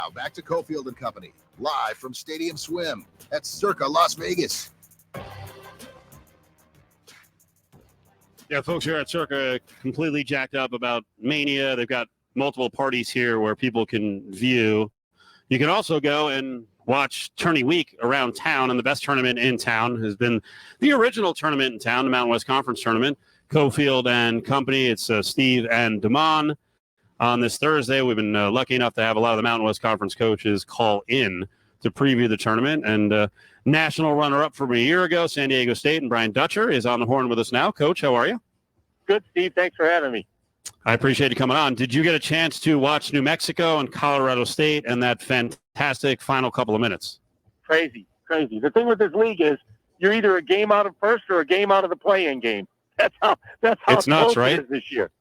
Now back to Cofield and Company, live from Stadium Swim at Circa Las Vegas. Yeah, folks here at Circa completely jacked up about Mania. They've got multiple parties here where people can view. You can also go and watch Tourney Week around town, and the best tournament in town has been the original tournament in town, the Mountain West Conference Tournament. Cofield and Company, it's Steve and Damon. On this Thursday, we've been lucky enough to have a lot of the Mountain West Conference coaches call in to preview the tournament. And national runner-up from a year ago, San Diego State, and Brian Dutcher is on the horn with us now. Coach, how are you? Good, Steve. Thanks for having me. I appreciate you coming on. Did you get a chance to watch New Mexico and Colorado State and that fantastic final couple of minutes? Crazy. The thing with this league is you're either a game out of first or a game out of the play-in game. That's how it's nuts, right? It is this year.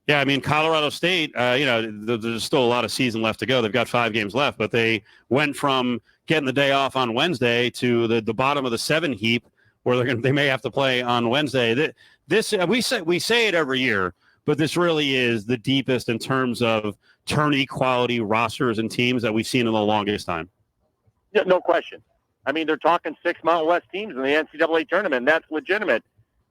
Yeah, I mean, Colorado State, there's still a lot of season left to go. They've got 5 games left, but they went from getting the day off on Wednesday to the bottom of the 7 heap where they may have to play on Wednesday. We say it every year, but this really is the deepest in terms of tourney quality rosters and teams that we've seen in the longest time. Yeah, no question. I mean, they're talking 6 Mountain West teams in the NCAA tournament. That's legitimate.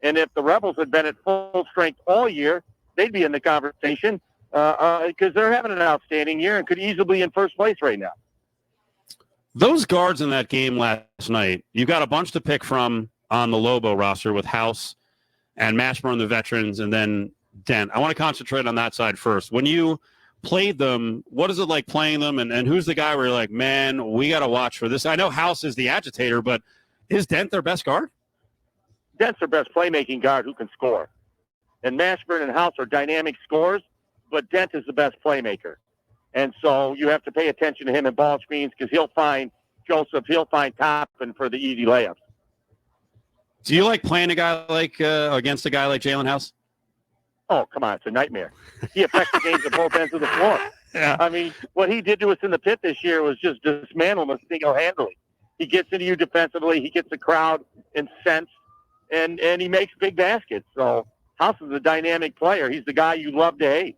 And if the Rebels had been at full strength all year, they'd be in the conversation because they're having an outstanding year and could easily be in first place right now. Those guards in that game last night, you've got a bunch to pick from on the Lobo roster with House and Mashburn, the veterans, and then Dent. I want to concentrate on that side first. When you played them, what is it like playing them, and who's the guy where you're like, man, we got to watch for this? I know House is the agitator, but is Dent their best guard? Dent's their best playmaking guard who can score. And Mashburn and House are dynamic scorers, but Dent is the best playmaker. And so you have to pay attention to him in ball screens because he'll find Joseph, he'll find Toppin for the easy layups. Do you like playing a guy like against a guy like Jalen House? Oh, come on. It's a nightmare. He affects the games at both ends of the floor. Yeah. I mean, what he did to us in the pit this year was just dismantle us single-handedly. He gets into you defensively. He gets the crowd incensed, and he makes big baskets. So House is a dynamic player. He's the guy you love to hate.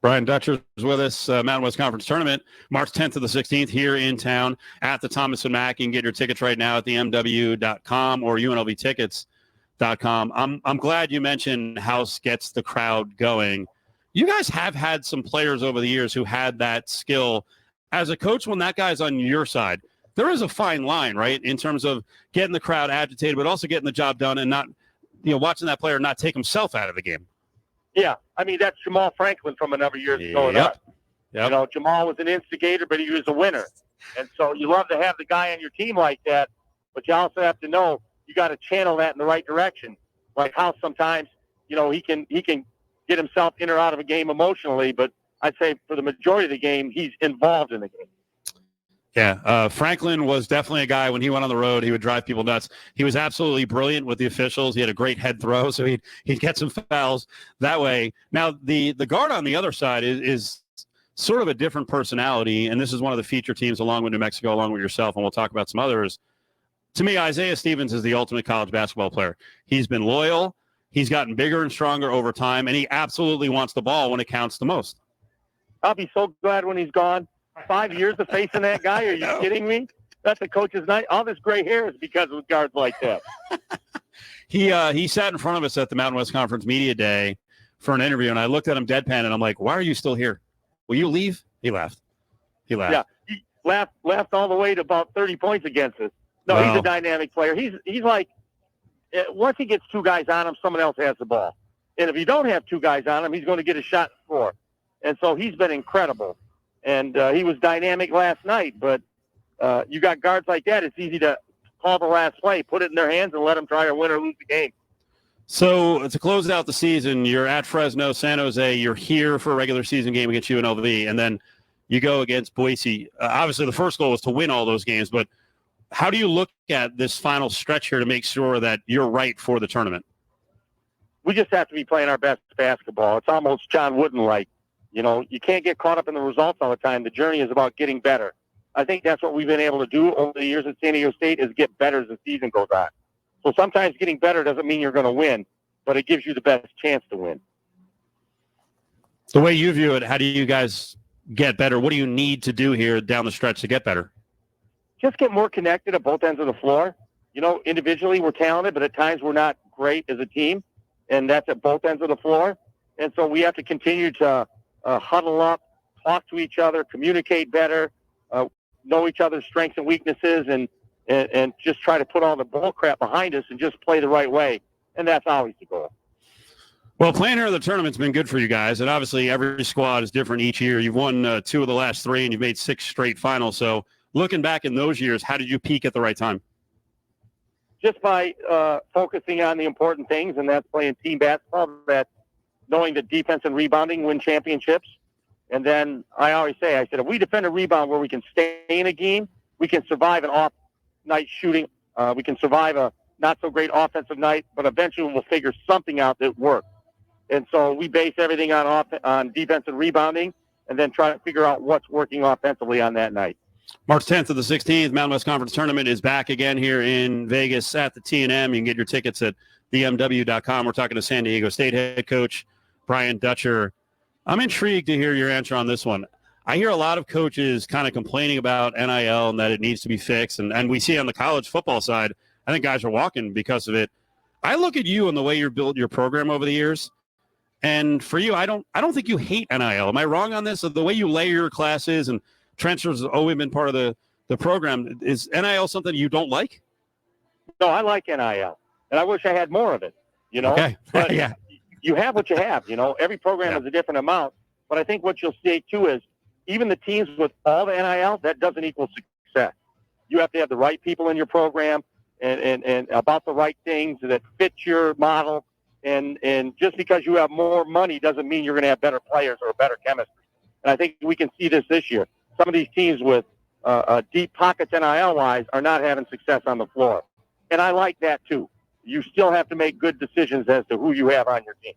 Brian Dutcher is with us, Mountain West Conference Tournament, March 10th to the 16th here in town at the Thomas & Mack. You can get your tickets right now at the MW.com or UNLVtickets.com. I'm glad you mentioned House gets the crowd going. You guys have had some players over the years who had that skill. As a coach, when that guy's on your side, there is a fine line, right, in terms of getting the crowd agitated, but also getting the job done and not, watching that player not take himself out of the game. Yeah, I mean, that's Jamal Franklin from a number of years ago. Yep. Jamal was an instigator, but he was a winner. And so you love to have the guy on your team like that, but you also have to know you got to channel that in the right direction. Like how sometimes, he can get himself in or out of a game emotionally, but I'd say for the majority of the game, he's involved in the game. Yeah, Franklin was definitely a guy when he went on the road, he would drive people nuts. He was absolutely brilliant with the officials. He had a great head throw, so he'd get some fouls that way. Now, the guard on the other side is sort of a different personality, and this is one of the feature teams along with New Mexico, along with yourself, and we'll talk about some others. To me, Isaiah Stevens is the ultimate college basketball player. He's been loyal. He's gotten bigger and stronger over time, and he absolutely wants the ball when it counts the most. I'll be so glad when he's gone. 5 years of facing that guy? Are you kidding me? That's a coach's night. All this gray hair is because of guards like that. He sat in front of us at the Mountain West Conference Media Day for an interview, and I looked at him deadpan, and I'm like, why are you still here? Will you leave? He laughed. Yeah, he laughed all the way to about 30 points against us. No, He's a dynamic player. He's like, once he gets 2 guys on him, someone else has the ball. And if you don't have 2 guys on him, he's going to get a shot and score. And so he's been incredible. And he was dynamic last night, but you got guards like that, it's easy to call the last play, put it in their hands, and let them try to win or lose the game. So to close out the season, you're at Fresno, San Jose, you're here for a regular season game against UNLV, and then you go against Boise. Obviously, the first goal was to win all those games, but how do you look at this final stretch here to make sure that you're right for the tournament? We just have to be playing our best basketball. It's almost John Wooden-like. You can't get caught up in the results all the time. The journey is about getting better. I think that's what we've been able to do over the years at San Diego State is get better as the season goes on. So sometimes getting better doesn't mean you're going to win, but it gives you the best chance to win. The way you view it, how do you guys get better? What do you need to do here down the stretch to get better? Just get more connected at both ends of the floor. Individually we're talented, but at times we're not great as a team, and that's at both ends of the floor. And so we have to continue to huddle up, talk to each other, communicate better, know each other's strengths and weaknesses, and just try to put all the bull crap behind us and just play the right way. And that's always the goal. Well, playing here in the tournament's been good for you guys, and obviously every squad is different each year. You've won 2 of the last 3, and you've made 6 straight finals. So looking back in those years, how did you peak at the right time? Just by focusing on the important things, and that's playing team basketball, that's knowing that defense and rebounding win championships. And then I always say, if we defend a rebound where we can stay in a game, we can survive an off-night shooting. We can survive a not-so-great offensive night, but eventually we'll figure something out that works. And so we base everything on defense and rebounding, and then try to figure out what's working offensively on that night. March 10th to the 16th, Mountain West Conference Tournament is back again here in Vegas at the T&M. You can get your tickets at themw.com. We're talking to San Diego State head coach Brian Dutcher. I'm intrigued to hear your answer on this one. I hear a lot of coaches kind of complaining about NIL and that it needs to be fixed. And we see on the college football side, I think guys are walking because of it. I look at you and the way you built your program over the years. And for you, I don't think you hate NIL. Am I wrong on this? The way you layer your classes and transfers has always been part of the program. Is NIL something you don't like? No, I like NIL. And I wish I had more of it, Okay. But yeah. You have what you have, Every program is a different amount. But I think what you'll see, too, is even the teams with all the NIL, that doesn't equal success. You have to have the right people in your program and about the right things that fit your model. And just because you have more money doesn't mean you're going to have better players or better chemistry. And I think we can see this year. Some of these teams with deep pockets NIL-wise are not having success on the floor. And I like that, too. You still have to make good decisions as to who you have on your team.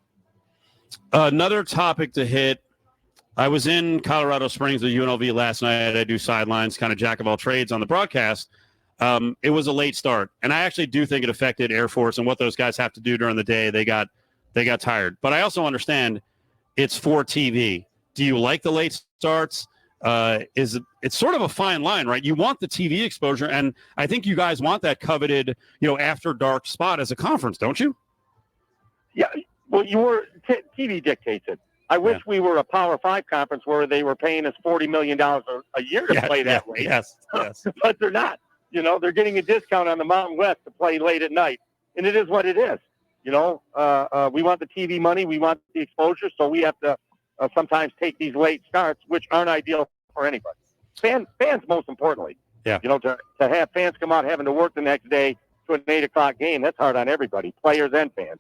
Another topic to hit. I was in Colorado Springs with UNLV last night. I do sidelines, kind of jack of all trades on the broadcast. It was a late start, and I actually do think it affected Air Force and what those guys have to do during the day. They got tired. But I also understand it's for TV. Do you like the late starts? It's sort of a fine line, right? You want the TV exposure, and I think you guys want that coveted, after dark spot as a conference, don't you? Yeah. Well, TV dictates it. I wish we were a Power 5 conference where they were paying us $40 million a year to play that way. Yes. But they're not. They're getting a discount on the Mountain West to play late at night, and it is what it is. We want the TV money, we want the exposure, so we have to sometimes take these late starts, which aren't ideal for anybody. Fans most importantly. Yeah. To have fans come out having to work the next day to an 8 o'clock game, that's hard on everybody, players and fans.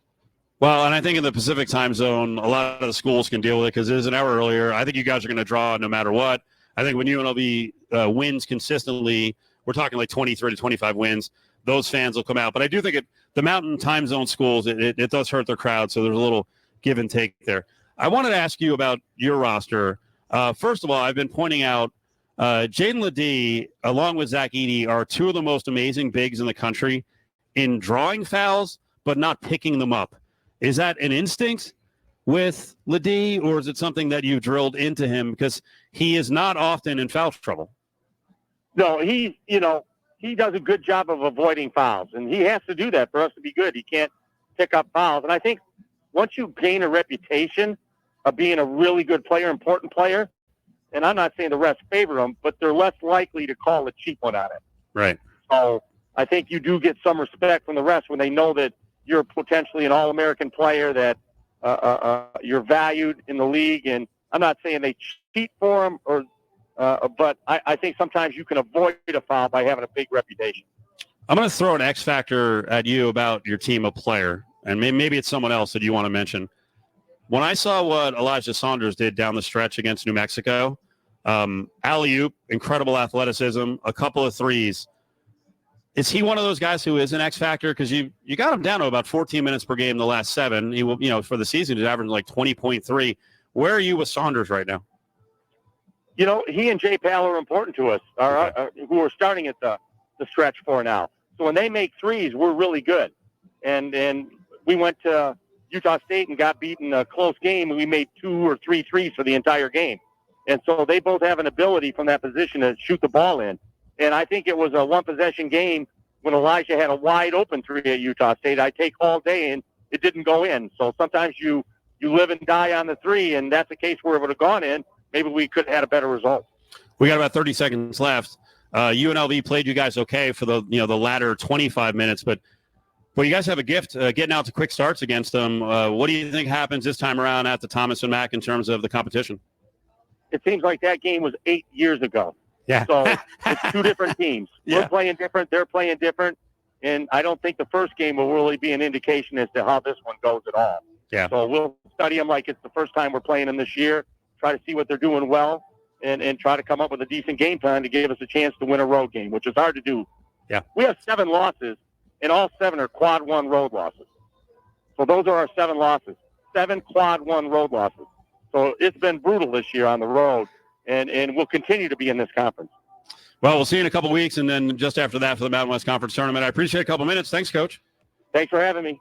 Well, and I think in the Pacific time zone, a lot of the schools can deal with it because it is an hour earlier. I think you guys are going to draw no matter what. I think when UNLV wins consistently, we're talking like 23 to 25 wins, those fans will come out. But I do think the mountain time zone schools, it does hurt their crowd, so there's a little give and take there. I wanted to ask you about your roster. First of all, I've been pointing out Jaden Ledee, along with Zach Edey, are 2 of the most amazing bigs in the country in drawing fouls, but not picking them up. Is that an instinct with Ledee, or is it something that you've drilled into him? Because he is not often in foul trouble. No, he does a good job of avoiding fouls, and he has to do that for us to be good. He can't pick up fouls. And I think once you gain a reputation of being a really good player, important player, and I'm not saying the rest favor him, but they're less likely to call a cheap one on it. Right. So I think you do get some respect from the rest when they know that you're potentially an All-American player, that you're valued in the league. And I'm not saying they cheat for him, but I think sometimes you can avoid a foul by having a big reputation. I'm going to throw an X factor at you about your team of player, and maybe it's someone else that you want to mention. When I saw what Elijah Saunders did down the stretch against New Mexico, alley-oop, incredible athleticism, a couple of threes. Is he one of those guys who is an X factor? Because you got him down to about 14 minutes per game the last 7. He will, for the season, he's averaging like 20.3. Where are you with Saunders right now? He and Jay Pal are important to us, who are starting at the stretch for now. So when they make threes, we're really good. And we went to Utah State and got beaten a close game, and we made 2 or 3 threes for the entire game. And so they both have an ability from that position to shoot the ball in. And I think it was a one-possession game when Elijah had a wide-open three at Utah State. I take all day, and it didn't go in. So sometimes you live and die on the three, and that's a case where it would have gone in. Maybe we could have had a better result. We got about 30 seconds left. UNLV played you guys okay for the latter 25 minutes, but you guys have a gift getting out to quick starts against them. What do you think happens this time around at the Thomas and Mack in terms of the competition? It seems like that game was 8 years ago. Yeah. So it's two different teams. Yeah. We're playing different. They're playing different. And I don't think the first game will really be an indication as to how this one goes at all. Yeah. So we'll study them like it's the first time we're playing them this year, try to see what they're doing well, and try to come up with a decent game plan to give us a chance to win a road game, which is hard to do. Yeah. We have 7 losses, and all 7 are quad 1 road losses. So those are our 7 losses, 7 quad 1 road losses. So it's been brutal this year on the road, and we'll continue to be in this conference. Well, we'll see you in a couple weeks, and then just after that for the Mountain West Conference Tournament. I appreciate a couple minutes. Thanks, Coach. Thanks for having me.